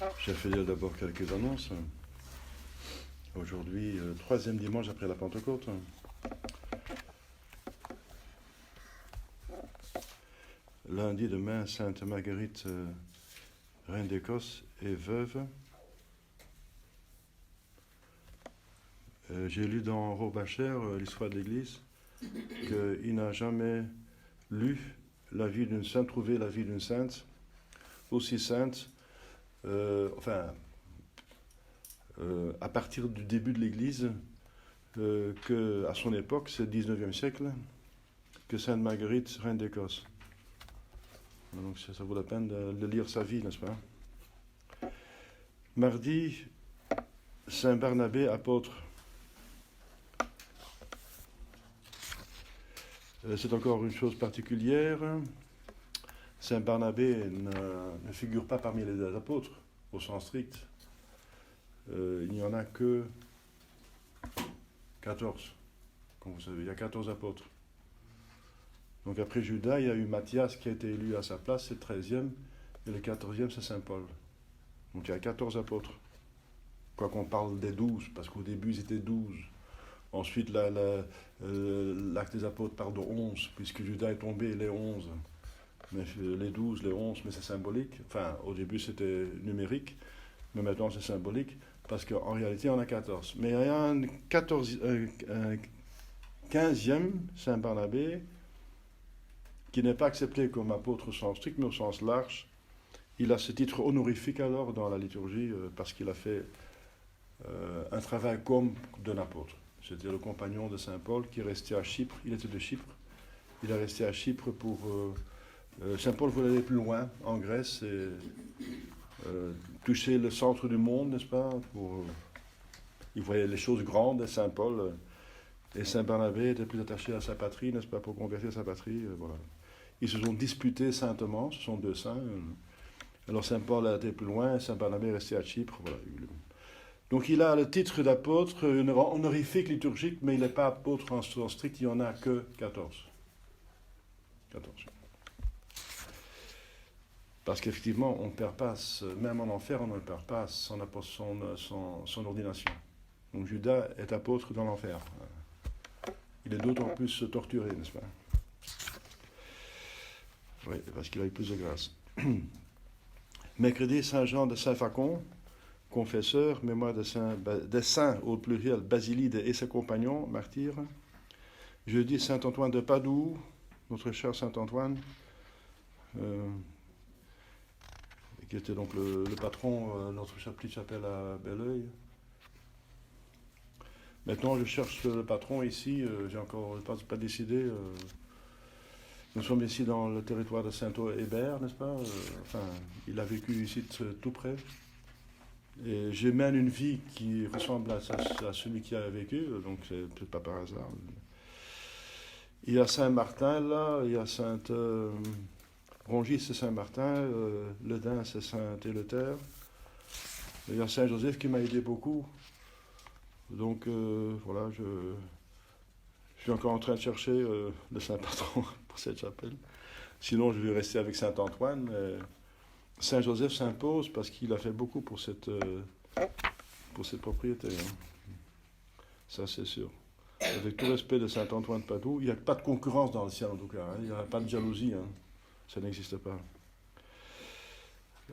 Je vais faire d'abord quelques annonces. Aujourd'hui, troisième dimanche après la Pentecôte. Lundi demain, Sainte Marguerite, reine d'Écosse et veuve. J'ai lu dans Robacher, l'histoire de l'Église, qu'il n'a jamais lu la vie d'une sainte, trouvé la vie d'une sainte aussi sainte, à partir du début de l'Église, qu'à son époque, c'est le 19e siècle, que Sainte Marguerite, reine d'Écosse. Donc ça vaut la peine de lire sa vie, n'est-ce pas? Mardi, Saint Barnabé, apôtre. C'est encore une chose particulière. Saint Barnabé ne figure pas parmi les apôtres, au sens strict. Il n'y en a que 14, comme vous savez. Il y a 14 apôtres. Donc après Judas, il y a eu Matthias qui a été élu à sa place, c'est le 13e, et le 14e, c'est Saint Paul. Donc il y a 14 apôtres. Quoi qu'on parle des 12, parce qu'au début, ils étaient 12. Ensuite, l'acte des apôtres parle de 11, puisque Judas est tombé, les 11. Mais les 12, les 11, mais c'est symbolique. Enfin, au début, c'était numérique, mais maintenant, c'est symbolique, parce qu'en réalité, on a 14. Mais il y a un 15e, Saint Barnabé, qui n'est pas accepté comme apôtre au sens strict, mais au sens large. Il a ce titre honorifique alors dans la liturgie, parce qu'il a fait un travail comme d'un apôtre. C'était le compagnon de Saint Paul qui est resté à Chypre. Il était de Chypre. Il est resté à Chypre pour... Saint Paul voulait aller plus loin, en Grèce, et toucher le centre du monde, n'est-ce pas? Il voyait les choses grandes, Saint Paul. Et Saint Barnabé était plus attaché à sa patrie, n'est-ce pas, pour convertir sa patrie. Voilà. Ils se sont disputés saintement, ce sont deux saints. Alors Saint Paul a été plus loin, Saint Barnabé est resté à Chypre. Voilà. Donc il a le titre d'apôtre, honorifique, liturgique, mais il n'est pas apôtre en sens strict, il n'y en a que 14. 14. Parce qu'effectivement, on ne perd pas, même en enfer, on ne perd pas son ordination. Donc Judas est apôtre dans l'enfer. Il est d'autant plus torturé, n'est-ce pas? Oui, parce qu'il a eu plus de grâce. Mercredi, Saint Jean de Saint-Facon, confesseur, mémoire des saints au pluriel, Basilide et ses compagnons, martyrs. Jeudi, Saint Antoine de Padoue, notre cher Saint Antoine, qui était donc le patron de notre petite chapelle à Belleuil. Maintenant, je cherche le patron ici, j'ai encore pas décidé. Nous sommes ici dans le territoire de Saint-Hébert, n'est-ce pas? Il a vécu ici tout près. Et je mène une vie qui ressemble à celui qui a vécu, donc c'est peut-être pas par hasard. Il y a Saint-Martin là, il y a Rongis c'est Saint-Martin, Ledin c'est Saint-Éleuthère. Il y a Saint-Joseph qui m'a aidé beaucoup. Donc voilà, je suis encore en train de chercher le Saint-Patron pour cette chapelle. Sinon, je vais rester avec Saint-Antoine. Saint-Joseph s'impose parce qu'il a fait beaucoup pour cette propriété. Hein. Ça, c'est sûr. Avec tout respect de Saint-Antoine de Padoue, il n'y a pas de concurrence dans le ciel, en tout cas. Hein. Il n'y a pas de jalousie. Hein. Ça n'existe pas.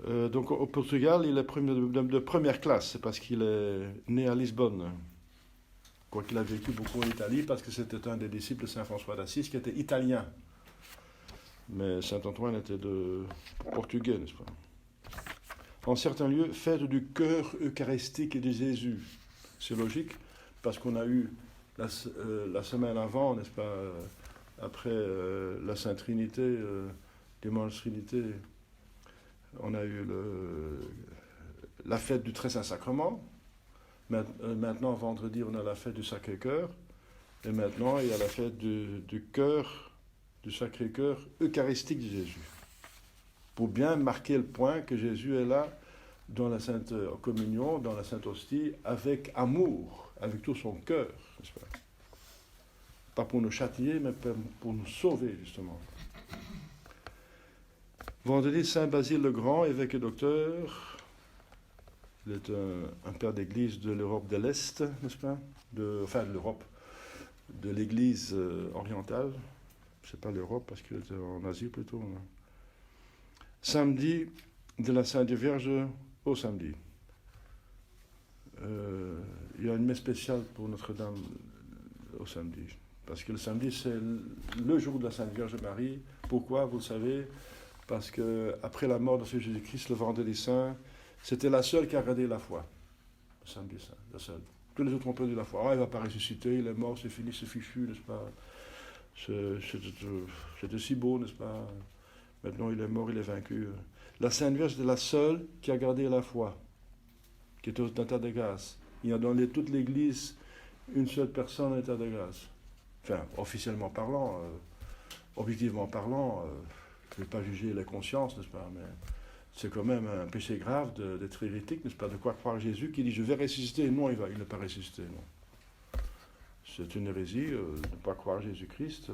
Donc, au Portugal, il est de première classe. C'est parce qu'il est né à Lisbonne. Quoiqu'il a vécu beaucoup en Italie, parce que c'était un des disciples de Saint François d'Assise qui était italien. Mais Saint-Antoine était de portugais, n'est-ce pas? En certains lieux, fête du cœur eucharistique de Jésus. C'est logique, parce qu'on a eu la semaine avant, n'est-ce pas, après la Sainte Trinité, dimanche Trinité, on a eu la fête du Très Saint Sacrement. Maintenant, vendredi, on a la fête du Sacré-Cœur. Et maintenant, il y a la fête du cœur, du Sacré-Cœur eucharistique de Jésus. Pour bien marquer le point que Jésus est là dans la Sainte Communion, dans la Sainte Hostie, avec amour, avec tout son cœur, n'est-ce pas? Pas pour nous châtier, mais pour nous sauver, justement. Vendredi, Saint Basile le Grand, évêque et docteur. Il est un père d'église de l'Europe de l'Est, n'est-ce pas? Enfin, de l'Europe, de l'église orientale. C'est pas l'Europe parce qu'il était en Asie plutôt. Hein. Samedi de la Sainte Vierge au samedi. Il y a une messe spéciale pour Notre-Dame au samedi. Parce que le samedi, c'est le jour de la Sainte Vierge Marie. Pourquoi? Vous le savez. Parce qu'après la mort de Jésus-Christ, le vendredi saint, c'était la seule qui a gardé la foi. Le samedi saint, la seule. Tous les autres ont perdu la foi. Ah, il ne va pas ressusciter, il est mort, c'est fini, c'est fichu, n'est-ce pas? C'était si beau, n'est-ce pas? Maintenant, il est mort, il est vaincu. La Sainte Vierge était la seule qui a gardé la foi, qui était en état de grâce. Il y a dans toute l'Église une seule personne en état de grâce. Enfin, officiellement parlant, objectivement parlant, je ne vais pas juger la conscience, n'est-ce pas? Mais c'est quand même un péché grave d'être hérétique, n'est-ce pas? De croire Jésus qui dit je vais ressusciter. Non, il n'est pas ressuscité, non. C'est une hérésie de ne pas croire Jésus-Christ,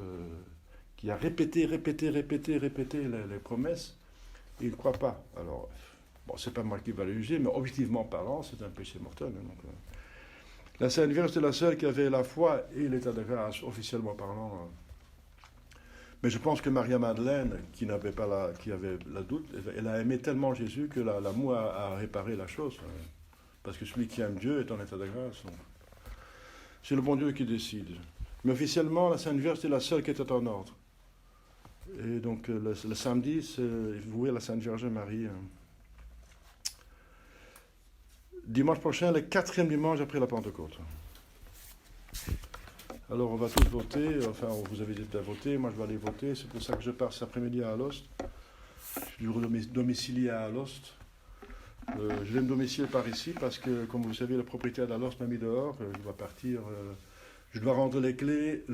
qui a répété les promesses, et il ne croit pas. Alors, bon, c'est pas moi qui va le juger, mais objectivement parlant, c'est un péché mortel. Hein, donc, la Sainte Vierge était la seule qui avait la foi et l'état de grâce, officiellement parlant. Mais je pense que Maria-Madeleine, qui avait la doute, elle a aimé tellement Jésus que l'amour a réparé la chose. Parce que celui qui aime Dieu est en état de grâce. Donc. C'est le bon Dieu qui décide. Mais officiellement, la Sainte Vierge, c'est la seule qui était en ordre. Et donc, le samedi, c'est voué à la Sainte Vierge Marie. Dimanche prochain, le 4e dimanche après la Pentecôte. Alors, on va tous voter. Enfin, vous avez déjà voté. Moi, je vais aller voter. C'est pour ça que je pars cet après-midi à Alost. Je suis domicilié à Alost. Je vais me domicilier par ici parce que, comme vous savez, le propriétaire d'Alost m'a mis dehors. Je dois partir. Je dois rendre les clés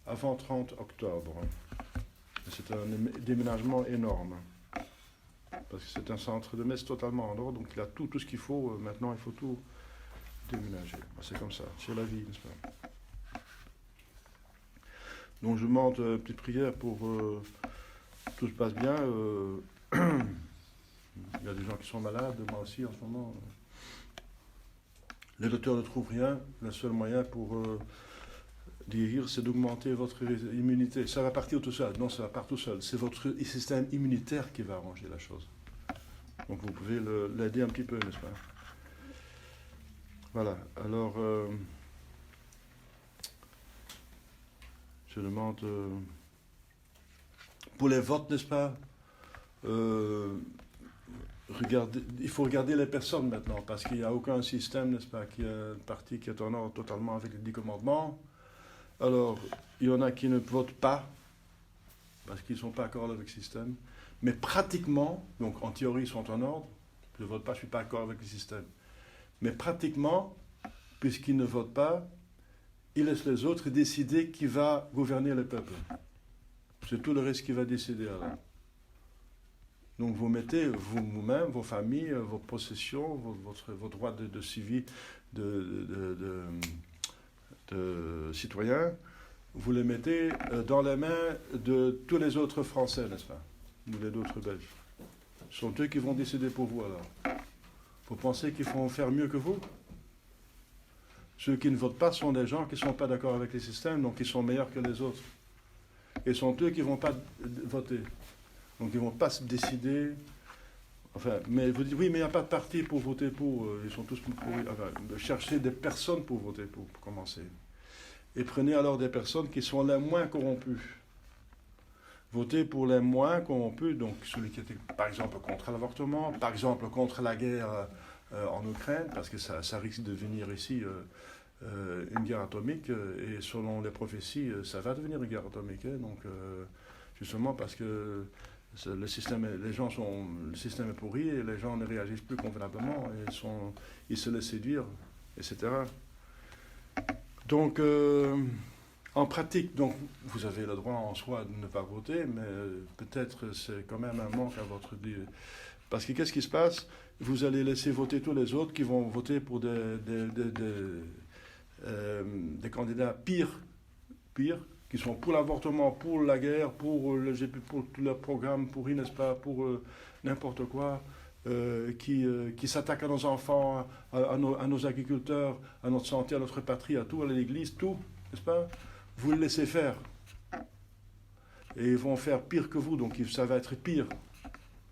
avant 30 octobre. C'est un déménagement énorme. Parce que c'est un centre de messe totalement en ordre. Donc, il a tout ce qu'il faut. Maintenant, il faut tout déménager. C'est comme ça. C'est la vie, n'est-ce pas? Donc, je demande une petite prière pour que tout se passe bien. Il y a des gens qui sont malades, moi aussi en ce moment. Les docteurs ne trouvent rien. Le seul moyen pour guérir, c'est d'augmenter votre immunité. Ça va partir tout seul. Non, ça va pas tout seul. C'est votre système immunitaire qui va arranger la chose. Donc vous pouvez l'aider un petit peu, n'est-ce pas? Voilà. Alors, je demande pour les votes, n'est-ce pas? Il faut regarder les personnes maintenant, parce qu'il n'y a aucun système, n'est-ce pas, qui est un parti qui est en ordre totalement avec les 10 commandements. Alors, il y en a qui ne votent pas, parce qu'ils ne sont pas d'accord avec le système, mais pratiquement, donc en théorie ils sont en ordre, je ne vote pas, je ne suis pas d'accord avec le système, mais pratiquement, puisqu'ils ne votent pas, ils laissent les autres décider qui va gouverner le peuple. C'est tout le reste qui va décider alors. Donc vous mettez vous-même, vos familles, vos possessions, vos droits de civil, de citoyens, vous les mettez dans les mains de tous les autres Français, n'est-ce pas? Ou les autres Belges. Ce sont eux qui vont décider pour vous alors. Vous pensez qu'ils vont faire mieux que vous? Ceux qui ne votent pas sont des gens qui ne sont pas d'accord avec les systèmes, donc ils sont meilleurs que les autres. Et ce sont eux qui ne vont pas voter. Donc ils ne vont pas se décider. Enfin, mais vous dites, oui, mais il n'y a pas de parti pour voter pour. Ils sont tous pour. Enfin, cherchez des personnes pour voter pour commencer. Et prenez alors des personnes qui sont les moins corrompues. Votez pour les moins corrompus, donc celui qui était, par exemple, contre l'avortement, par exemple, contre la guerre en Ukraine, parce que ça risque de devenir ici une guerre atomique, et selon les prophéties, ça va devenir une guerre atomique. Donc, justement parce que le système est pourri et les gens ne réagissent plus convenablement et ils se laissent séduire, etc. Donc, en pratique, donc, vous avez le droit en soi de ne pas voter, mais peut-être c'est quand même un manque à votre vie. Parce que qu'est-ce qui se passe? Vous allez laisser voter tous les autres qui vont voter pour des candidats pires, qui sont pour l'avortement, pour la guerre, pour tous leurs programmes pourris, n'est-ce pas, pour n'importe quoi. qui s'attaquent à nos enfants, à nos agriculteurs, à notre santé, à notre patrie, à tout, à l'Église, tout, n'est-ce pas? Vous le laissez faire. Et ils vont faire pire que vous, donc ça va être pire.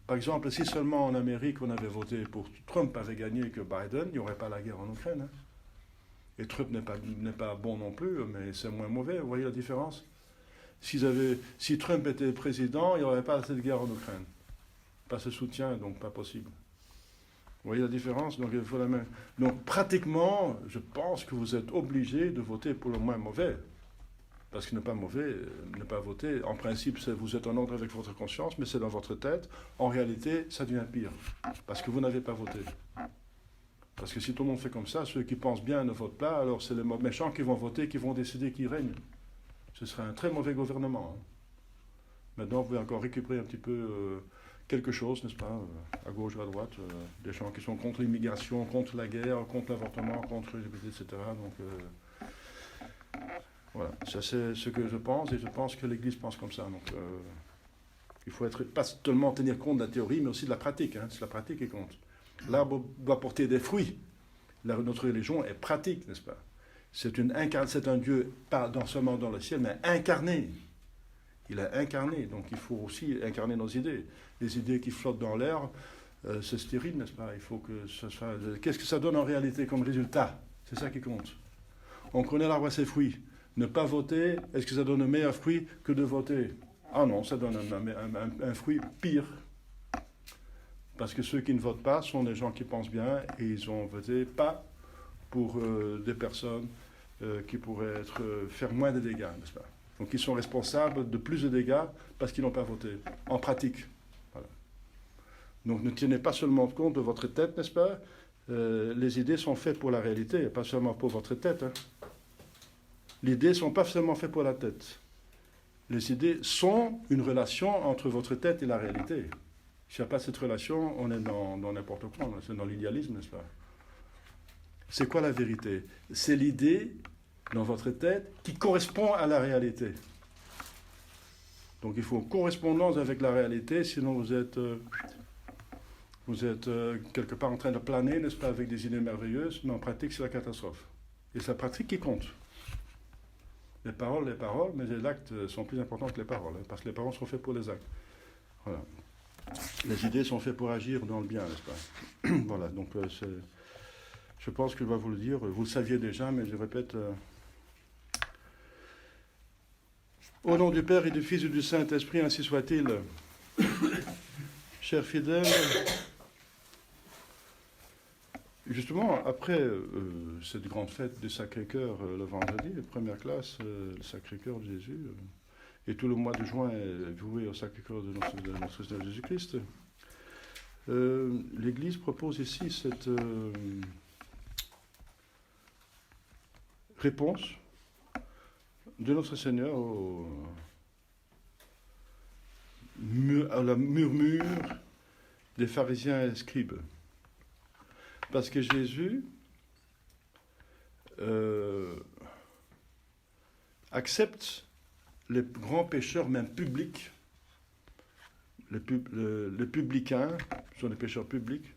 Par exemple, si seulement en Amérique on avait voté pour Trump avait gagné que Biden, il n'y aurait pas la guerre en Ukraine. Hein. Et Trump n'est pas bon non plus, mais c'est moins mauvais, vous voyez la différence? Si Trump était président, il n'y aurait pas cette guerre en Ukraine. Pas ce soutien, donc pas possible. Vous voyez la différence? Donc, il faut la même. Donc pratiquement, je pense que vous êtes obligé de voter pour le moins mauvais. Parce que ne pas voter, en principe, vous êtes en ordre avec votre conscience, mais c'est dans votre tête. En réalité, ça devient pire. Parce que vous n'avez pas voté. Parce que si tout le monde fait comme ça, ceux qui pensent bien ne votent pas, alors c'est les méchants qui vont voter, qui vont décider qui règne. Ce serait un très mauvais gouvernement. Hein. Maintenant, vous pouvez encore récupérer un petit peu quelque chose, n'est-ce pas, à gauche ou à droite, des gens qui sont contre l'immigration, contre la guerre, contre l'avortement, contre LGBT, etc. Donc, voilà, ça c'est ce que je pense, et je pense que l'Église pense comme ça. Donc, il faut pas seulement tenir compte de la théorie, mais aussi de la pratique. Hein, c'est la pratique qui compte. L'arbre doit porter des fruits. Notre religion est pratique, n'est-ce pas? C'est un Dieu, pas seulement dans le ciel, mais incarné. Il est incarné, donc il faut aussi incarner nos idées. Les idées qui flottent dans l'air, c'est stérile, n'est-ce pas? Il faut que ça soit... Qu'est-ce que ça donne en réalité comme résultat? C'est ça qui compte. On connaît l'arbre à ses fruits. Ne pas voter, est-ce que ça donne un meilleur fruit que de voter? Ah non, ça donne un fruit pire. Parce que ceux qui ne votent pas sont des gens qui pensent bien et ils ont voté pas pour des personnes qui pourraient faire moins de dégâts, n'est-ce pas? Donc ils sont responsables de plus de dégâts parce qu'ils n'ont pas voté, en pratique. Voilà. Donc ne tenez pas seulement compte de votre tête, n'est-ce pas? Les idées sont faites pour la réalité, pas seulement pour votre tête. Hein. Les idées ne sont pas seulement faites pour la tête. Les idées sont une relation entre votre tête et la réalité. S'il n'y a pas cette relation, on est dans n'importe quoi, c'est dans l'idéalisme, n'est-ce pas? C'est quoi la vérité? C'est l'idée dans votre tête qui correspond à la réalité. Donc il faut correspondance avec la réalité, sinon vous êtes quelque part en train de planer, n'est-ce pas, avec des idées merveilleuses, mais en pratique c'est la catastrophe. Et c'est la pratique qui compte. Les paroles, mais les actes sont plus importants que les paroles, hein, parce que les paroles sont faites pour les actes. Voilà. Les idées sont faites pour agir dans le bien, n'est-ce pas? Voilà, donc je pense que je dois vous le dire, vous le saviez déjà, mais je répète. Au nom du Père et du Fils et du Saint-Esprit, ainsi soit-il. Chers fidèles, justement, après cette grande fête du Sacré-Cœur le vendredi, première classe, le Sacré-Cœur de Jésus, et tout le mois de juin est voué au Sacré-Cœur de notre Seigneur Jésus-Christ, l'Église propose ici cette réponse de notre Seigneur à la murmure des pharisiens et scribes. Parce que Jésus accepte les grands pécheurs, même publics. Les publicains sont des pécheurs publics.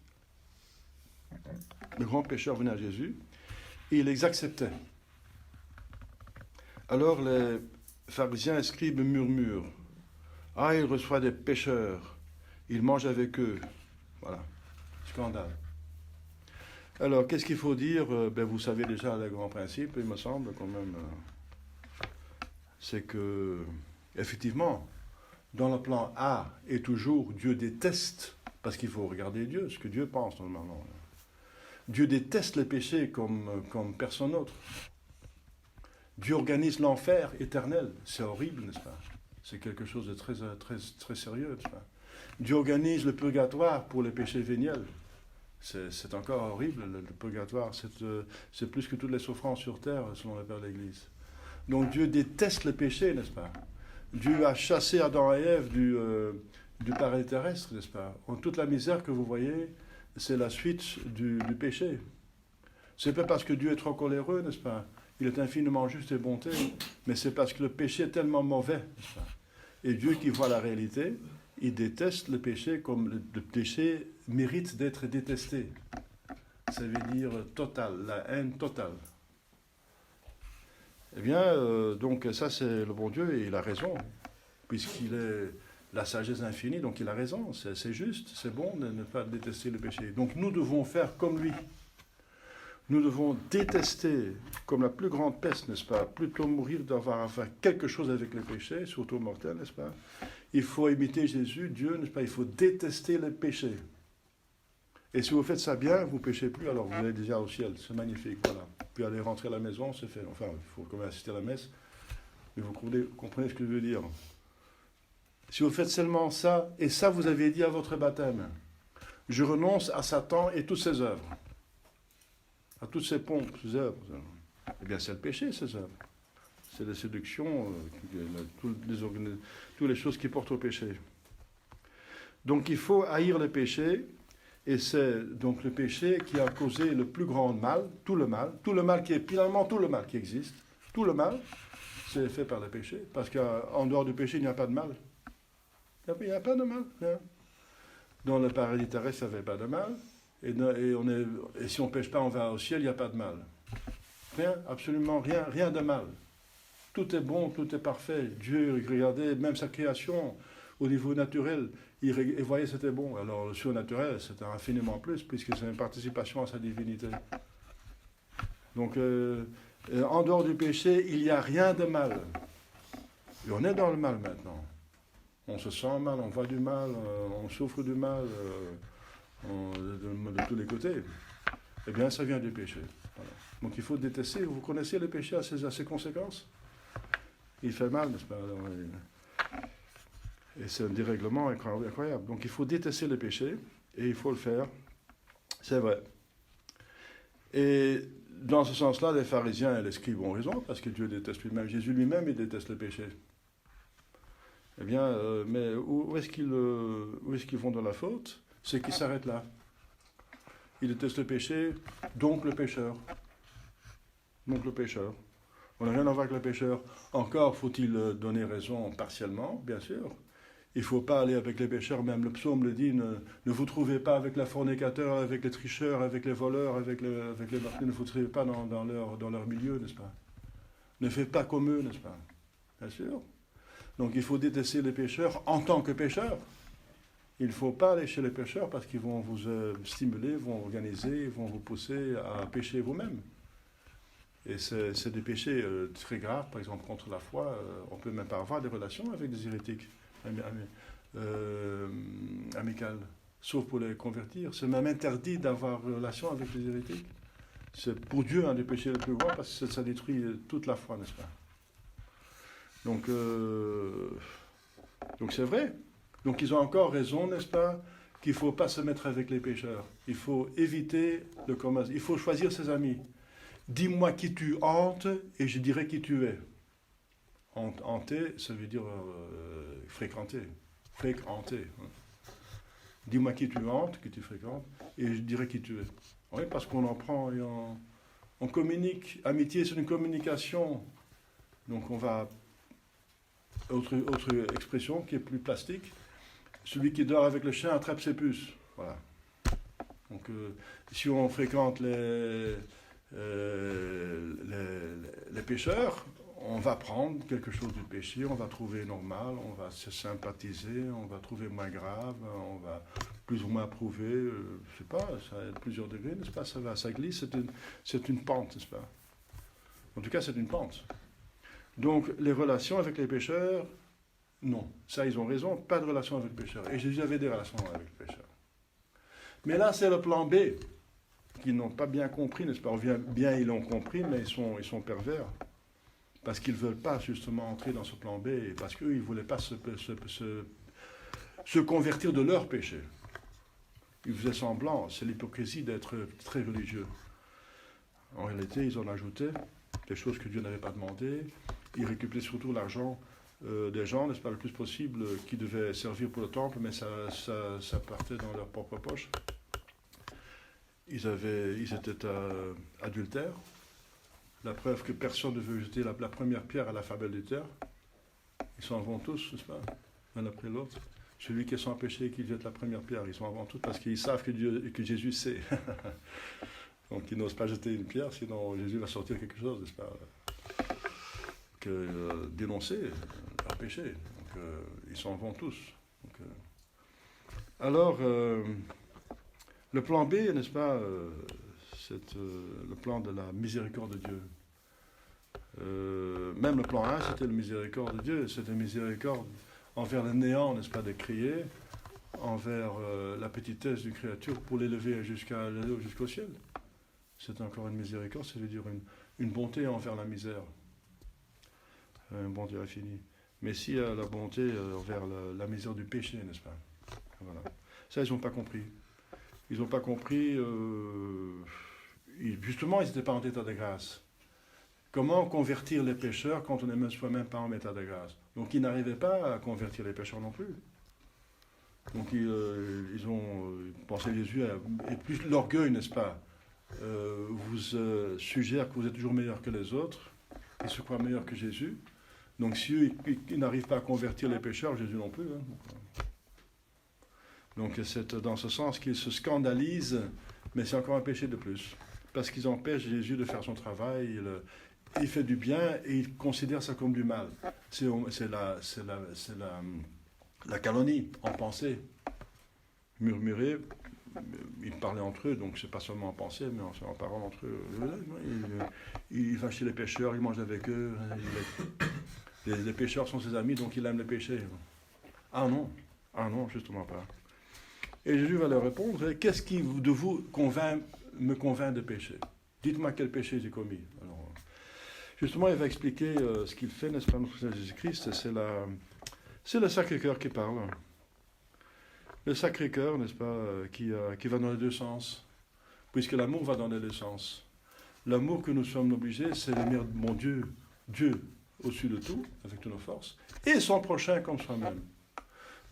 Les grands pécheurs venaient à Jésus et il les acceptait. Alors les pharisiens et scribes murmurent. Ah, il reçoit des pécheurs, il mange avec eux. Voilà, scandale. Alors, qu'est-ce qu'il faut dire? Vous savez déjà le grand principe, il me semble, quand même. C'est que, effectivement, dans le plan A et toujours, Dieu déteste, parce qu'il faut regarder Dieu, ce que Dieu pense normalement. Dieu déteste les péchés comme personne d'autre. Dieu organise l'enfer éternel. C'est horrible, n'est-ce pas? C'est quelque chose de très, très, très sérieux, n'est-ce pas? Dieu organise le purgatoire pour les péchés véniels. C'est encore horrible, le purgatoire. C'est plus que toutes les souffrances sur terre, selon le Père de l'Église. Donc Dieu déteste le péché, n'est-ce pas? Dieu a chassé Adam et Ève du paradis terrestre, n'est-ce pas? Toute la misère que vous voyez, c'est la suite du péché. C'est pas parce que Dieu est trop coléreux, n'est-ce pas? Il est infiniment juste et bonté, mais c'est parce que le péché est tellement mauvais, n'est-ce pas? Et Dieu qui voit la réalité, ils détestent le péché comme le péché mérite d'être détesté. Ça veut dire total, la haine totale. Eh bien, donc ça c'est le bon Dieu et il a raison, puisqu'il est la sagesse infinie, donc il a raison, c'est juste, c'est bon de ne pas détester le péché. Donc nous devons faire comme lui. Nous devons détester comme la plus grande peste, n'est-ce pas? Plutôt mourir d'avoir à faire quelque chose avec le péché, surtout mortel, n'est-ce pas? Il faut imiter Jésus, Dieu, n'est-ce pas? Il faut détester le péché. Et si vous faites ça bien, vous ne péchez plus, alors vous allez déjà au ciel. C'est magnifique, voilà. Puis aller rentrer à la maison, c'est fait. Enfin, il faut quand même assister à la messe. Mais vous comprenez ce que je veux dire. Si vous faites seulement ça, et ça vous avez dit à votre baptême, je renonce à Satan et toutes ses œuvres. À toutes ses pompes, ses œuvres. Eh bien, c'est le péché, ces œuvres. C'est la séduction, toutes les choses qui portent au péché. Donc, il faut haïr le péché, et c'est donc le péché qui a causé le plus grand mal, tout le mal qui est finalement tout le mal qui existe, tout le mal, c'est fait par le péché, parce qu'en dehors du péché, il n'y a pas de mal. Il n'y a pas de mal. Hein. Dans le paradis terrestre, il n'y avait pas de mal. Et si on ne pêche pas, on va au ciel, il n'y a pas de mal. Rien, absolument rien, rien de mal. Tout est bon, tout est parfait. Dieu, regardez, même sa création, au niveau naturel, il voyait que c'était bon. Alors le surnaturel, c'était infiniment plus, puisque c'est une participation à sa divinité. Donc, en dehors du péché, il n'y a rien de mal. Et on est dans le mal maintenant. On se sent mal, on voit du mal, on souffre du mal. De tous les côtés, eh bien, ça vient du péché. Voilà. Donc, il faut détester. Vous connaissez le péché à ses conséquences? Il fait mal, n'est-ce pas? Et c'est un dérèglement incroyable. Donc, il faut détester le péché, et il faut le faire. C'est vrai. Et dans ce sens-là, les pharisiens et les scribes ont raison, parce que Dieu déteste lui-même. Jésus lui-même, il déteste le péché. Eh bien, mais où est-ce qu'ils vont dans la faute? C'est qu'ils s'arrêtent là. Ils détestent le péché, donc le pécheur. Donc le pécheur. On n'a rien à voir avec le pécheur. Encore faut-il donner raison partiellement, bien sûr. Il ne faut pas aller avec les pécheurs, même le psaume le dit, ne vous trouvez pas avec les fornicateurs, avec les tricheurs, avec les voleurs, avec les meurtriers, ne vous trouvez pas dans leur milieu, n'est-ce pas? Ne faites pas comme eux, n'est-ce pas? Bien sûr. Donc il faut détester les pécheurs en tant que pécheurs. Il ne faut pas aller chez les pécheurs parce qu'ils vont vous stimuler, vont organiser, vont vous pousser à pécher vous-même. Et c'est des péchés très graves, par exemple contre la foi. On ne peut même pas avoir des relations avec des hérétiques amicales, sauf pour les convertir. C'est même interdit d'avoir relation avec les hérétiques. C'est pour Dieu un des péchés les plus grands parce que ça détruit toute la foi, n'est-ce pas? Donc c'est vrai. Donc ils ont encore raison, n'est-ce pas, qu'il ne faut pas se mettre avec les pécheurs. Il faut éviter le commerce. Il faut choisir ses amis. Dis-moi qui tu hantes et je dirai qui tu es. Hanter, ça veut dire fréquenter. Fréquenter. Dis-moi qui tu hantes, qui tu fréquentes, et je dirai qui tu es. Oui, parce qu'on en prend et on communique. Amitié, c'est une communication. Donc on va... Autre expression qui est plus plastique. Celui qui dort avec le chien attrape ses puces. Voilà. Donc, si on fréquente les pécheurs, on va prendre quelque chose du péché, on va trouver normal, on va se sympathiser, on va trouver moins grave, on va plus ou moins approuver, je ne sais pas, ça a plusieurs degrés, n'est-ce pas? Ça glisse, c'est une pente, n'est-ce pas? En tout cas, c'est une pente. Donc, les relations avec les pécheurs, non. Ça, ils ont raison, pas de relation avec les pécheurs. Et Jésus avait des relations avec les pécheurs. Mais là, c'est le plan B, qu'ils n'ont pas bien compris, n'est-ce pas? Bien, ils l'ont compris, mais ils sont pervers. Parce qu'ils ne veulent pas, justement, entrer dans ce plan B, et parce qu'eux, ils ne voulaient pas se convertir de leur péché. Ils faisaient semblant, c'est l'hypocrisie d'être très religieux. En réalité, ils en ajoutaient des choses que Dieu n'avait pas demandées. Ils récupéraient surtout l'argent des gens, n'est-ce pas, le plus possible, qui devaient servir pour le temple, mais ça partait dans leur propre poche. Ils étaient adultères. La preuve que personne ne veut jeter la première pierre à la femme adultère. Ils s'en vont tous, n'est-ce pas, l'un après l'autre. Celui qui est sans péché, qui jette la première pierre. Ils sont avant tout parce qu'ils savent que Jésus sait. Donc ils n'osent pas jeter une pierre, sinon Jésus va sortir quelque chose, n'est-ce pas, dénoncer leur péché. Donc ils s'en vont tous. Donc, alors, le plan B, n'est-ce pas, c'est le plan de la miséricorde de Dieu. Même le plan A, c'était la miséricorde de Dieu, c'était une miséricorde envers le néant, n'est-ce pas, de crier, envers la petitesse d'une créature pour l'élever jusqu'au ciel. C'est encore une miséricorde, c'est-à-dire une bonté envers la misère, une bonté infinie. Mais si la bonté envers la misère du péché, n'est-ce pas? Voilà. Ça, ils n'ont pas compris. Ils n'ont pas compris, justement, ils n'étaient pas en état de grâce. Comment convertir les pécheurs quand on n'est même soi-même pas en état de grâce? Donc ils n'arrivaient pas à convertir les pécheurs non plus. Donc ils ont pensé Jésus et plus l'orgueil, n'est-ce pas, vous suggère que vous êtes toujours meilleur que les autres, ils se croient meilleurs que Jésus. Donc si eux ils n'arrivent pas à convertir les pécheurs, Jésus non plus. Hein. Donc c'est dans ce sens qu'ils se scandalisent, mais c'est encore un péché de plus. Parce qu'ils empêchent Jésus de faire son travail. Il fait du bien et il considère ça comme du mal. C'est la calomnie en pensée. Murmurer, ils parlaient entre eux, donc c'est pas seulement en pensée, mais en parlant entre eux. Il va chez les pêcheurs, il mange avec eux. Les pêcheurs sont ses amis, donc il aime les péchés. Ah non, justement pas. Et Jésus va leur répondre, qu'est-ce qui de vous me convainc de péché? Dites-moi quel péché j'ai commis. Alors, justement, il va expliquer ce qu'il fait, n'est-ce pas, notre Seigneur Jésus-Christ, c'est le Sacré-Cœur qui parle. Le Sacré-Cœur, n'est-ce pas, qui va dans les deux sens, puisque l'amour va dans les deux sens. L'amour que nous sommes obligés, c'est d'aimer mon Dieu au-dessus de tout, avec toutes nos forces, et son prochain comme soi-même.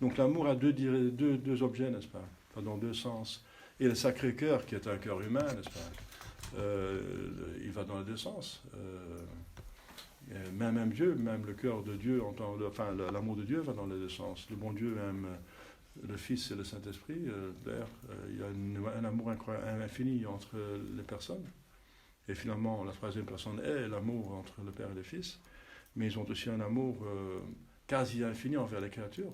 Donc l'amour a deux objets, n'est-ce pas, va dans deux sens. Et le Sacré-Cœur, qui est un cœur humain, n'est-ce pas, il va dans les deux sens. Même Dieu, même le cœur de Dieu, l'amour de Dieu va dans les deux sens. Le bon Dieu aime le Fils et le Saint-Esprit. Il y a un amour infini entre les personnes. Et finalement, la troisième personne est l'amour entre le Père et le Fils. Mais ils ont aussi un amour quasi infini envers les créatures.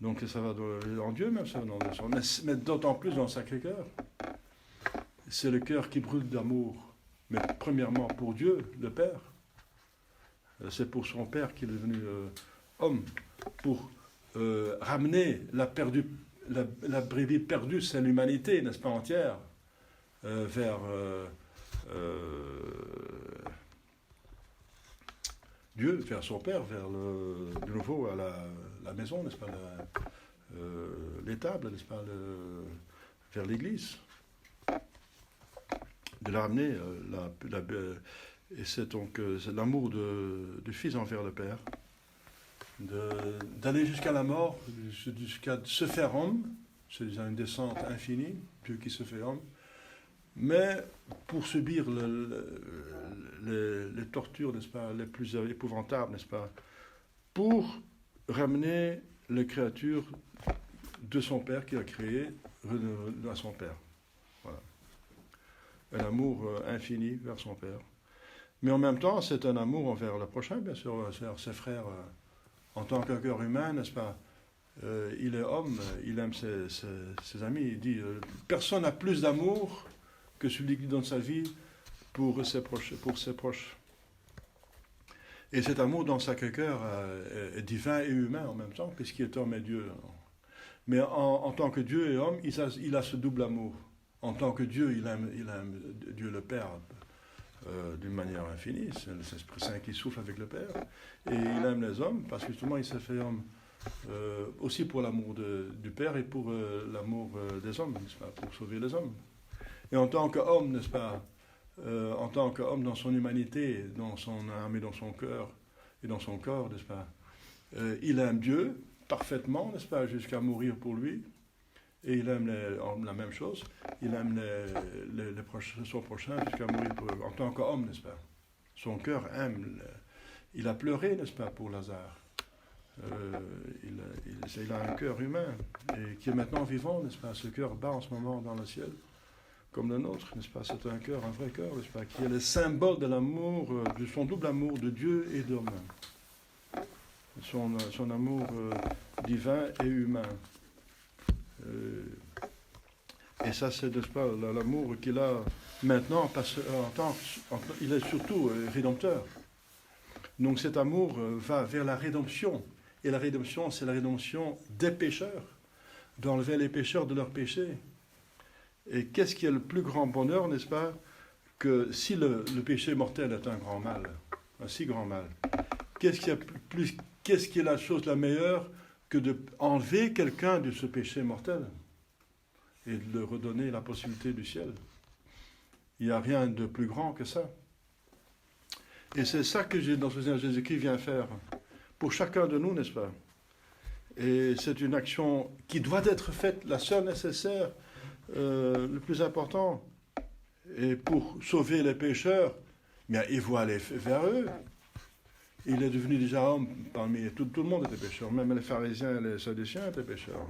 Donc ça va en Dieu même, ça va dans le sens. Mais d'autant plus dans le Sacré-Cœur. C'est le cœur qui brûle d'amour. Mais premièrement pour Dieu, le Père. C'est pour son Père qu'il est devenu homme. Pour ramener la brebis perdue, c'est l'humanité, n'est-ce pas, entière, vers Dieu, vers son Père, vers de nouveau à la maison, n'est-ce pas, l'étable, n'est-ce pas, vers l'Église. De la ramener, et c'est donc c'est l'amour du Fils envers le Père, d'aller jusqu'à la mort, jusqu'à se faire homme, c'est déjà une descente infinie, Dieu qui se fait homme, mais pour subir les tortures, n'est-ce pas, les plus épouvantables, n'est-ce pas, pour ramener les créatures de son Père qu'il a créé à son Père. Voilà. Un amour infini vers son Père. Mais en même temps, c'est un amour envers le prochain, bien sûr, ses frères. En tant qu'un cœur humain, n'est-ce pas, il est homme, il aime ses amis. Il dit, personne n'a plus d'amour que celui qui donne sa vie pour ses proches. Et cet amour dans le Sacré-Cœur est divin et humain en même temps, puisqu'il est homme et Dieu. Mais en tant que Dieu et homme, il a ce double amour. En tant que Dieu, il aime Dieu le Père d'une manière infinie. C'est l'Esprit Saint qui souffle avec le Père. Et il aime les hommes, parce que justement, il s'est fait homme aussi pour l'amour du Père et pour l'amour des hommes, n'est-ce pas, pour sauver les hommes. Et en tant qu'homme, n'est-ce pas, en tant qu'homme dans son humanité, dans son âme et dans son cœur et dans son corps, n'est-ce pas, il aime Dieu parfaitement, n'est-ce pas, jusqu'à mourir pour lui. Et il aime la même chose, il aime son prochain jusqu'à mourir pour eux, en tant qu'homme, n'est-ce pas. Son cœur aime, il a pleuré, n'est-ce pas, pour Lazare. Il a un cœur humain, et qui est maintenant vivant, n'est-ce pas? Ce cœur bat en ce moment dans le ciel, comme le nôtre, n'est-ce pas? C'est un cœur, un vrai cœur, n'est-ce pas? Qui est le symbole de l'amour, de son double amour de Dieu et d'homme. Son amour divin et humain. Et ça, c'est, n'est-ce pas, l'amour qu'il a maintenant, parce il est surtout rédempteur. Donc cet amour va vers la rédemption. Et la rédemption, c'est la rédemption des pécheurs, d'enlever les pécheurs de leurs péchés. Et qu'est-ce qui est le plus grand bonheur, n'est-ce pas, que si le péché mortel est un grand mal, un si grand mal, qu'est-ce qui est la chose la meilleure que d'enlever quelqu'un de ce péché mortel et de lui redonner la possibilité du ciel? Il n'y a rien de plus grand que ça. Et c'est ça que Jésus-Christ vient faire pour chacun de nous, n'est-ce pas? Et c'est une action qui doit être faite, la seule nécessaire, le plus important. Et pour sauver les pécheurs, bien, il faut aller vers eux. Il est devenu déjà homme parmi tout le monde était pécheur, même les pharisiens et les sadduciens étaient pécheurs.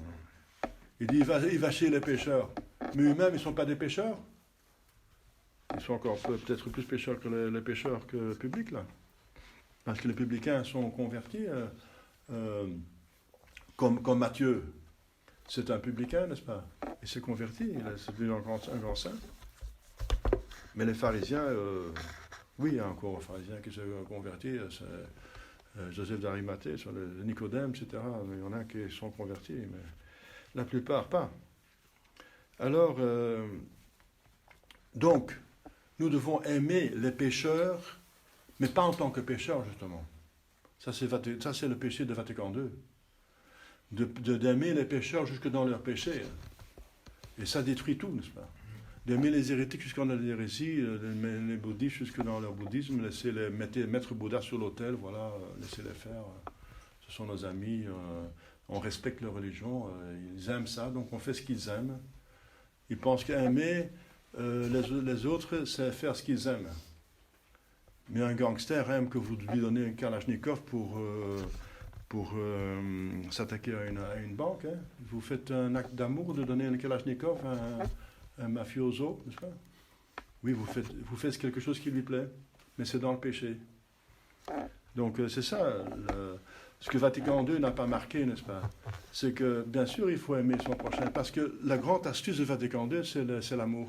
Il dit, il va chez les pécheurs. Mais eux-mêmes, ils ne sont pas des pécheurs. Ils sont encore peut-être plus pécheurs que les pécheurs que le public, là. Parce que les publicains sont convertis, comme Matthieu. C'est un publicain, n'est-ce pas? Il s'est converti, c'est devenu un grand saint. Mais les pharisiens, oui, il y a encore un pharisien qui s'est converti, c'est Joseph d'Arimathée, le Nicodème, etc. Mais il y en a qui sont convertis, mais la plupart pas. Alors, donc, nous devons aimer les pécheurs, mais pas en tant que pécheurs, justement. Ça, c'est le péché de Vatican II. D'aimer les pécheurs jusque dans leur péché. Et ça détruit tout, n'est-ce pas? D'aimer les hérétiques jusqu'en hérésie, les bouddhistes jusque dans leur bouddhisme, laisser les mettre Bouddha sur l'autel, voilà, laissez-les faire. Ce sont nos amis, on respecte leur religion, ils aiment ça, donc on fait ce qu'ils aiment. Ils pensent qu'aimer les autres, c'est faire ce qu'ils aiment. Mais un gangster aime que vous lui donnez un Kalachnikov pour s'attaquer à une banque. Hein. Vous faites un acte d'amour de donner un Kalachnikov à un mafioso, n'est-ce pas? Oui, vous faites quelque chose qui lui plaît, mais c'est dans le péché. Donc c'est ça, ce que Vatican II n'a pas marqué, n'est-ce pas? C'est que, bien sûr, il faut aimer son prochain, parce que la grande astuce de Vatican II, c'est l'amour.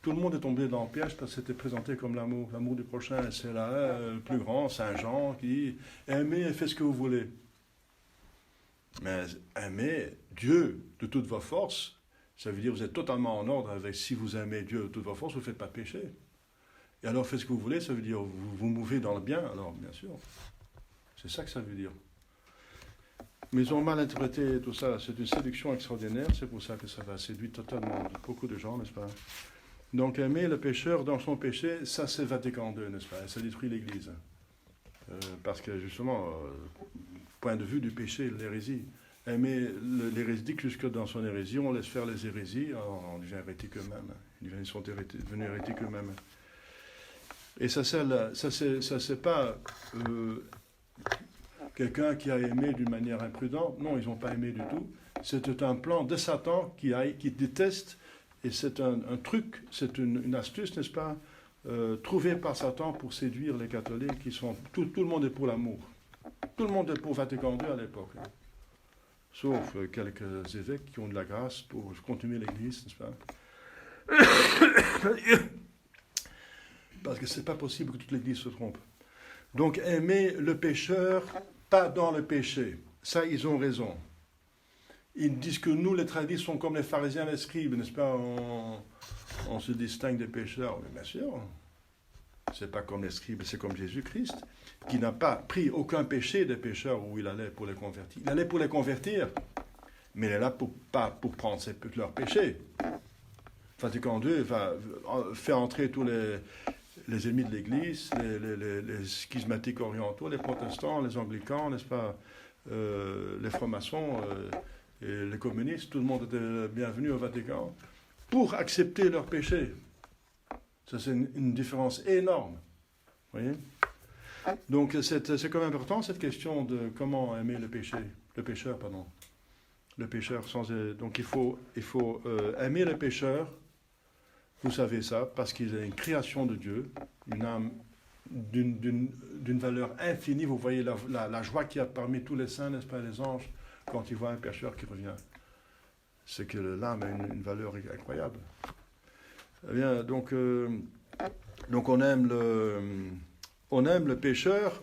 Tout le monde est tombé dans le piège parce que c'était présenté comme l'amour. L'amour du prochain, c'est là, le plus grand, Saint Jean, qui dit « Aimez et faites ce que vous voulez ». Mais aimer Dieu de toutes vos forces, ça veut dire que vous êtes totalement en ordre avec si vous aimez Dieu de toutes vos forces, vous ne faites pas de péché. Et alors faites ce que vous voulez, ça veut dire vous vous mouvez dans le bien, alors bien sûr. C'est ça que ça veut dire. Mais ils ont mal interprété tout ça. C'est une séduction extraordinaire, c'est pour ça que ça va séduire totalement beaucoup de gens, n'est-ce pas? Donc aimer le pécheur dans son péché, ça c'est Vatican II, n'est-ce pas? Ça détruit l'Église. Parce que justement, point de vue du péché, l'hérésie, aimer l'hérétique jusque dans son hérésie, on laisse faire les hérésies, on devient hérétique eux-mêmes. Ils sont devenus hérétiques eux-mêmes. Et ça c'est pas quelqu'un qui a aimé d'une manière imprudente. Non, ils n'ont pas aimé du tout. C'était un plan de Satan qui déteste. Et c'est un truc, c'est une astuce, n'est-ce pas, trouvée par Satan pour séduire les catholiques qui sont... Tout le monde est pour l'amour. Tout le monde est pour Vatican II à l'époque. Hein. Sauf quelques évêques qui ont de la grâce pour continuer l'Église, n'est-ce pas? Parce que c'est pas possible que toute l'Église se trompe. Donc aimer le pécheur, pas dans le péché. Ça, ils ont raison. Ils disent que nous, les tradis, sont comme les pharisiens et les scribes, n'est-ce pas? On se distingue des pécheurs. Mais bien sûr, c'est pas comme les scribes, c'est comme Jésus-Christ, qui n'a pas pris aucun péché des pécheurs où il allait pour les convertir. Il allait pour les convertir, mais il est là pas pour prendre leurs péchés. Vatican II va faire entrer tous les ennemis de l'Église, les schismatiques orientaux, les protestants, les anglicans, n'est-ce pas? Les francs-maçons... et les communistes, tout le monde était bienvenu au Vatican, pour accepter leurs péchés. Ça, c'est une différence énorme. Vous voyez? Donc c'est quand même important cette question de comment aimer le pécheur, pardon. Le pécheur donc il faut aimer le pécheur, vous savez ça, parce qu'il est une création de Dieu, une âme d'une valeur infinie. Vous voyez la joie qu'il y a parmi tous les saints, n'est-ce pas, les anges, quand ils voient un pécheur qui revient. C'est que l'âme a une valeur incroyable. Eh bien, donc on aime le pécheur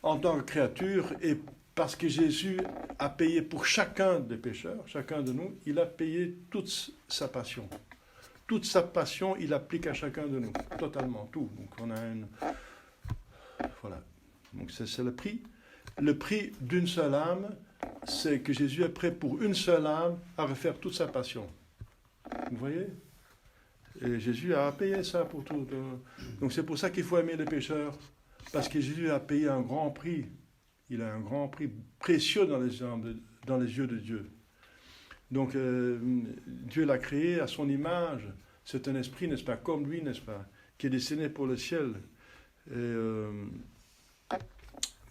en tant que créature, et parce que Jésus a payé pour chacun des pécheurs, chacun de nous, il a payé toute sa passion. Toute sa passion, il applique à chacun de nous, totalement, tout. Donc on a voilà. Donc c'est le prix. Le prix d'une seule âme, c'est que Jésus est prêt pour une seule âme à refaire toute sa passion. Vous voyez ? Et Jésus a payé ça pour tout. Donc c'est pour ça qu'il faut aimer les pécheurs, parce que Jésus a payé un grand prix. Il a un grand prix précieux dans les yeux de Dieu. Donc Dieu l'a créé à son image. C'est un esprit, n'est-ce pas, comme lui, n'est-ce pas, qui est destiné pour le ciel. Et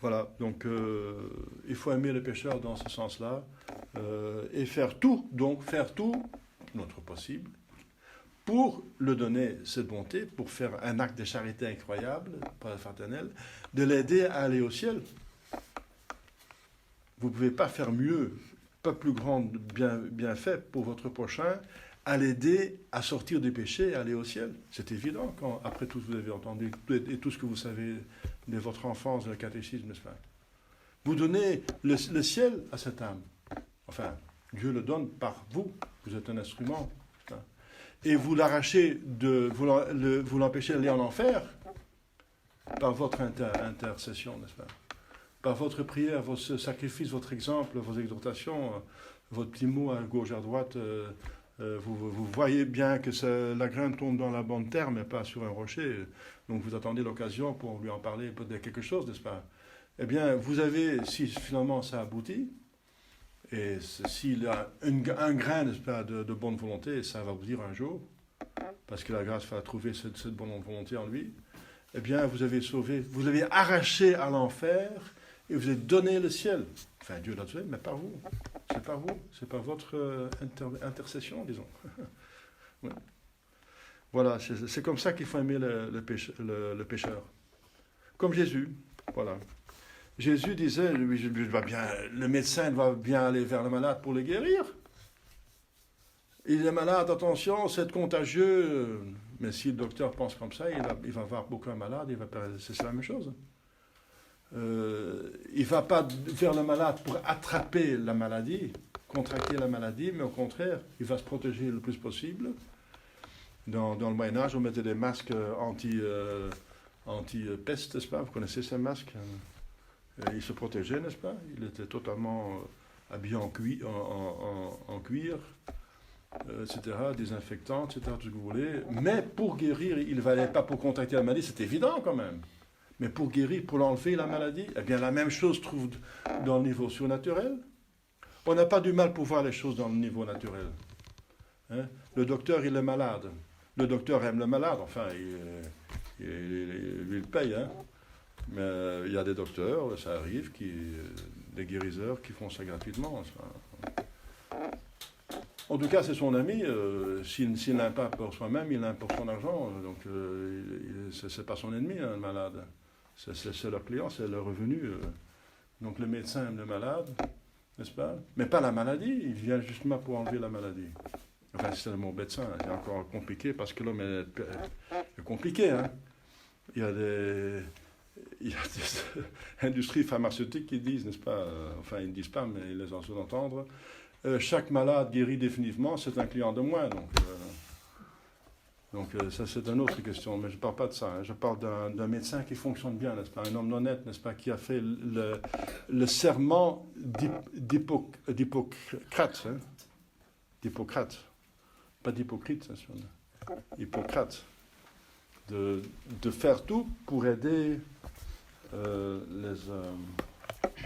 voilà, donc il faut aimer le pécheur dans ce sens-là, et faire tout, notre possible, pour le donner cette bonté, pour faire un acte de charité incroyable, par la fraternelle, de l'aider à aller au ciel. Vous ne pouvez pas faire mieux, pas plus grand bienfait pour votre prochain, à l'aider à sortir du péché et à aller au ciel. C'est évident, quand, après tout ce que vous avez entendu, et tout ce que vous savez de votre enfance, de la catéchisme, n'est-ce pas ? Vous donnez le ciel à cette âme. Enfin, Dieu le donne par vous. Vous êtes un instrument. Et vous l'arrachez, vous l'empêchez d'aller en enfer par votre intercession, n'est-ce pas ? Par votre prière, votre sacrifice, votre exemple, vos exhortations, votre petit mot à gauche, à droite, vous voyez bien que la graine tombe dans la bonne terre, mais pas sur un rocher. Donc vous attendez l'occasion pour lui en parler de quelque chose, n'est-ce pas ? Eh bien, vous avez, si finalement ça aboutit, et s'il a un grain, n'est-ce pas, de bonne volonté, ça va vous dire un jour, parce que la grâce va trouver cette bonne volonté en lui, eh bien, vous avez sauvé, vous l'avez arraché à l'enfer, et vous avez donné le ciel. Enfin, Dieu l'a donné, mais par vous. C'est par vous. C'est par votre intercession, disons. Ouais. Voilà, c'est comme ça qu'il faut aimer le pécheur. Comme Jésus. Voilà. Jésus disait, le médecin va bien aller vers le malade pour le guérir. Il est malade, attention, c'est contagieux. Mais si le docteur pense comme ça, il va voir beaucoup de malades, c'est la même chose. Il ne va pas vers le malade pour attraper la maladie, contracter la maladie, mais au contraire, il va se protéger le plus possible. Dans le Moyen-Âge, on mettait des masques anti-peste, n'est-ce pas ? Vous connaissez ces masques ? Il se protégeait, n'est-ce pas ? Il était totalement habillé en cuir, etc., désinfectant, etc., tout ce que vous voulez. Mais pour guérir, il ne valait pas pour contracter la maladie, c'est évident quand même. Mais pour guérir, pour l'enlever, la maladie, eh bien la même chose se trouve dans le niveau surnaturel. On n'a pas du mal pour voir les choses dans le niveau naturel. Hein? Le docteur, il est malade. Le docteur aime le malade, enfin, il paye. Hein? Mais il y a des docteurs, ça arrive, des guériseurs qui font ça gratuitement. En tout cas, c'est son ami. S'il n'a pas pour soi-même, il n'a pour son argent. Donc, c'est pas son ennemi, hein, le malade. C'est leur client, c'est leur revenu. Donc, le médecin aime le malade, n'est-ce pas ? Mais pas la maladie. Il vient justement pour enlever la maladie. Enfin, c'est le mot médecin. C'est encore compliqué parce que l'homme est compliqué. Hein. Il y a des industries pharmaceutiques qui disent, n'est-ce pas ? Enfin, ils ne disent pas, mais ils les en sous-entendre. Chaque malade guéri définitivement, c'est un client de moins. Donc ça, c'est une autre question. Mais je ne parle pas de ça. Hein. Je parle d'un médecin qui fonctionne bien, n'est-ce pas ? Un homme honnête, n'est-ce pas ? Qui a fait le serment d'Hippocrate. Hein. D'Hippocrate. Pas d'hypocrite, hein, Hippocrate. De faire tout pour aider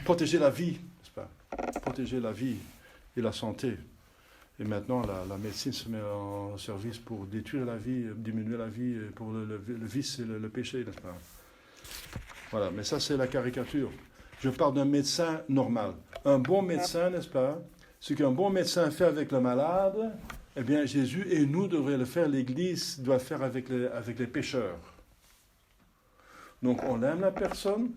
protéger la vie, n'est-ce pas ? Protéger la vie et la santé. Et maintenant, la médecine se met en service pour détruire la vie, diminuer la vie, pour le vice et le péché, n'est-ce pas ? Voilà, mais ça c'est la caricature. Je parle d'un médecin normal. Un bon médecin, n'est-ce pas? Ce qu'un bon médecin fait avec le malade, eh bien Jésus et nous devrions le faire, l'Église doit faire avec les pécheurs. Donc on aime la personne,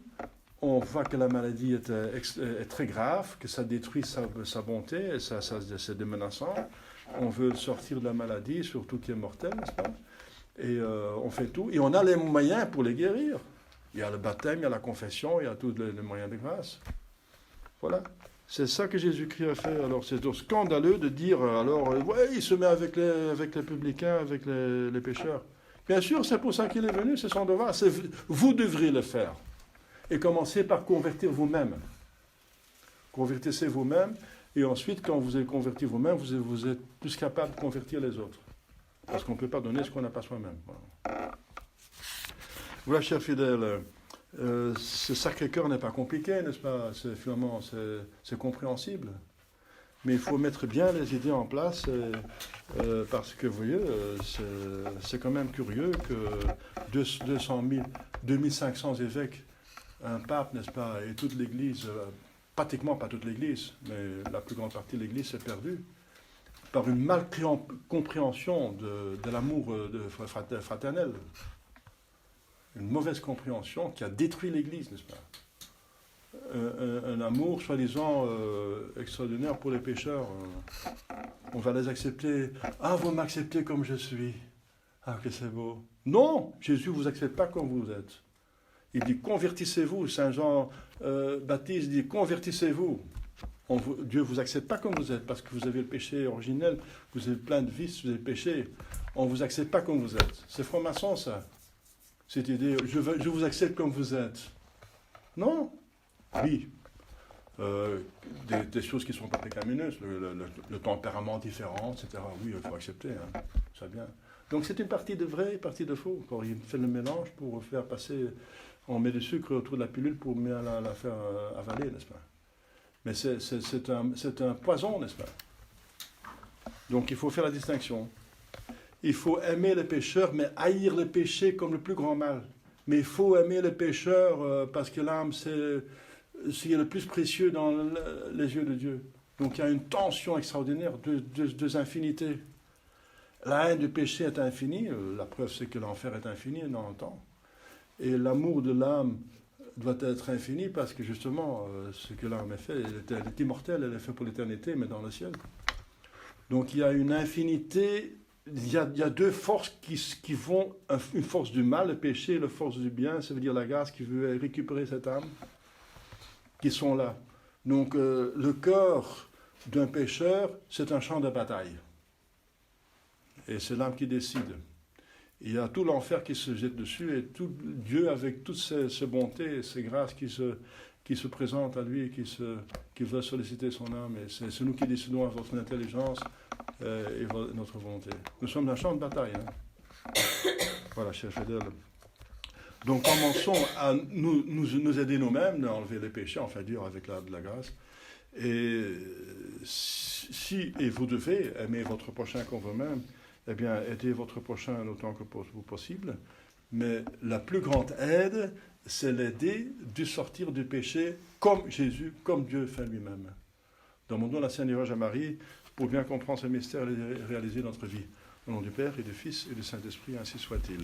on voit que la maladie est très grave, que ça détruit sa bonté, c'est menaçant. On veut sortir de la maladie, surtout qui est mortelle, n'est-ce pas? Et on fait tout. Et on a les moyens pour les guérir. Il y a le baptême, il y a la confession, il y a tous les moyens de grâce. Voilà. C'est ça que Jésus-Christ a fait. Alors c'est donc scandaleux de dire, ouais, il se met avec les publicains, avec les pécheurs. Bien sûr, c'est pour ça qu'il est venu, c'est son devoir. Vous devriez le faire. Et commencez par convertir vous-même. Convertissez vous-même, et ensuite, quand vous avez converti vous-même, vous êtes plus capable de convertir les autres. Parce qu'on ne peut pas donner ce qu'on n'a pas soi-même. Voilà, chers fidèles, ce Sacré-Cœur n'est pas compliqué, n'est-ce pas? Finalement, c'est compréhensible. Mais il faut mettre bien les idées en place, parce que, vous voyez, c'est quand même curieux que 200 000, 2500 évêques, un pape, n'est-ce pas, et toute l'Église, pratiquement pas toute l'Église, mais la plus grande partie de l'Église s'est perdue, par une mal compréhension de l'amour fraternel. Une mauvaise compréhension qui a détruit l'Église, n'est-ce pas? Un amour soi-disant extraordinaire pour les pécheurs. On va les accepter. Ah, vous m'acceptez comme je suis. Ah, que c'est beau. Non, Jésus ne vous accepte pas comme vous êtes. Il dit convertissez-vous. Saint Jean Baptiste dit convertissez-vous. Dieu ne vous accepte pas comme vous êtes parce que vous avez le péché originel, vous avez plein de vices, vous avez péché. On ne vous accepte pas comme vous êtes. C'est franc-maçon ça. Cette idée, je vous accepte comme vous êtes. Non. Oui. Des choses qui ne sont pas pécamineuses, le tempérament différent, etc. Oui, il faut accepter. Hein. C'est bien. Donc c'est une partie de vrai, une partie de faux. Quand il fait le mélange pour faire passer, on met du sucre autour de la pilule pour bien la faire avaler, n'est-ce pas? Mais c'est un poison, n'est-ce pas? Donc il faut faire la distinction. Il faut aimer les pécheurs, mais haïr le péché comme le plus grand mal. Mais il faut aimer les pécheurs parce que l'âme, c'est ce qui est le plus précieux dans les yeux de Dieu. Donc il y a une tension extraordinaire, deux infinités. La haine du péché est infinie, la preuve c'est que l'enfer est infini dans le temps. Et l'amour de l'âme doit être infini parce que justement, ce que l'âme est fait, elle est immortelle, elle est faite pour l'éternité, mais dans le ciel. Donc il y a une infinité, il y a deux forces qui vont, une force du mal, le péché, et la force du bien, ça veut dire la grâce qui veut récupérer cette âme, qui sont là. Donc le cœur d'un pécheur, c'est un champ de bataille. Et c'est l'âme qui décide. Il y a tout l'enfer qui se jette dessus et tout Dieu avec toutes ses bontés et ses grâces qui se présentent à lui et qui veut solliciter son âme. Et c'est nous qui décidons avec notre intelligence et notre volonté. Nous sommes dans un champ de bataille. Hein. Voilà, chers fidèles. Donc commençons à nous aider nous-mêmes à enlever les péchés, enfin dire avec de la grâce. Et et vous devez aimer votre prochain comme vous-même, eh bien, aidez votre prochain autant que possible. Mais la plus grande aide, c'est l'aider de sortir du péché comme Jésus, comme Dieu fait lui-même. Demandons la Sainte Vierge Marie pour bien comprendre ce mystère et réaliser notre vie. Au nom du Père et du Fils et du Saint-Esprit, ainsi soit-il.